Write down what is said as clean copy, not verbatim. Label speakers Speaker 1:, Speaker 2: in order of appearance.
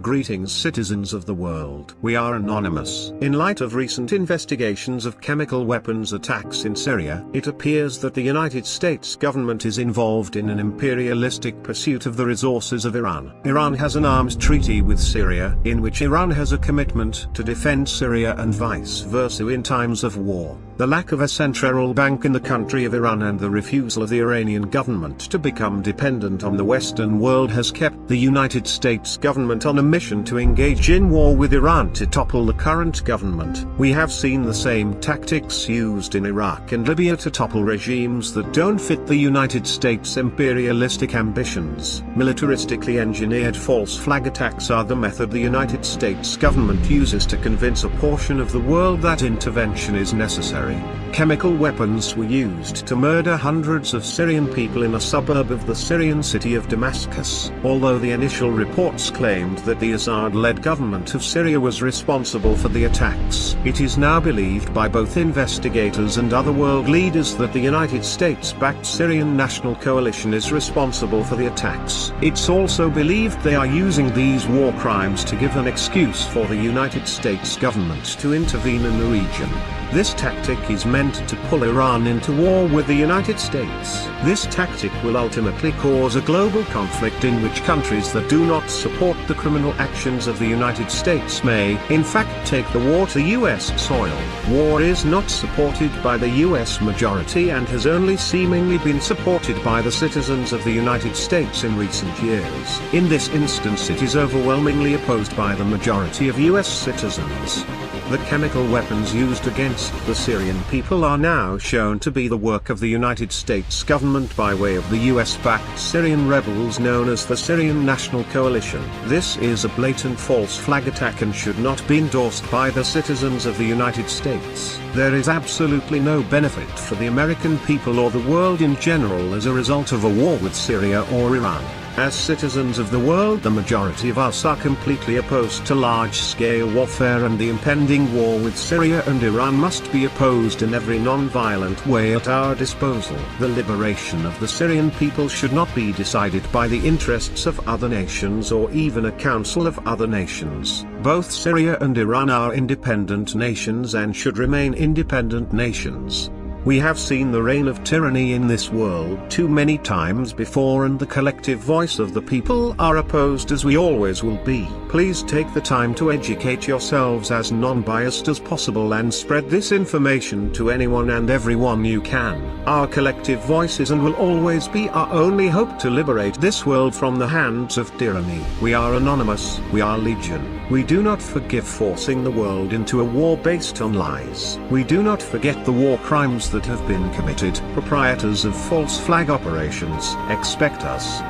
Speaker 1: Greetings citizens of the world. We are anonymous. In light of recent investigations of chemical weapons attacks in Syria, it appears that the United States government is involved in an imperialistic pursuit of the resources of Iran. Iran has an arms treaty with Syria, in which Iran has a commitment to defend Syria and vice versa in times of war. The lack of a central bank in the country of Iran and the refusal of the Iranian government to become dependent on the Western world has kept the United States government on a mission to engage in war with Iran to topple the current government. We have seen the same tactics used in Iraq and Libya to topple regimes that don't fit the United States' imperialistic ambitions. Militaristically engineered false flag attacks are the method the United States government uses to convince a portion of the world that intervention is necessary. Chemical weapons were used to murder hundreds of Syrian people in a suburb of the Syrian city of Damascus. Although the initial reports claimed that the Assad-led government of Syria was responsible for the attacks, it is now believed by both investigators and other world leaders that the United States-backed Syrian National Coalition is responsible for the attacks. It's also believed they are using these war crimes to give an excuse for the United States government to intervene in the region. This tactic is meant to pull Iran into war with the United States. This tactic will ultimately cause a global conflict in which countries that do not support the criminal actions of the United States may, in fact, take the war to US soil. War is not supported by the US majority and has only seemingly been supported by the citizens of the United States in recent years. In this instance, it is overwhelmingly opposed by the majority of US citizens. The chemical weapons used against the Syrian people are now shown to be the work of the United States government by way of the US-backed Syrian rebels known as the Syrian National Coalition. This is a blatant false flag attack and should not be endorsed by the citizens of the United States. There is absolutely no benefit for the American people or the world in general as a result of a war with Syria or Iran. As citizens of the world, the majority of us are completely opposed to large-scale warfare, and the impending war with Syria and Iran must be opposed in every non-violent way at our disposal. The liberation of the Syrian people should not be decided by the interests of other nations or even a council of other nations. Both Syria and Iran are independent nations and should remain independent nations. We have seen the reign of tyranny in this world too many times before, and the collective voice of the people are opposed as we always will be. Please take the time to educate yourselves as non-biased as possible and spread this information to anyone and everyone you can. Our collective voice is and will always be our only hope to liberate this world from the hands of tyranny. We are anonymous, we are legion. We do not forgive forcing the world into a war based on lies. We do not forget the war crimes that have been committed. Proprietors of false flag operations, expect us.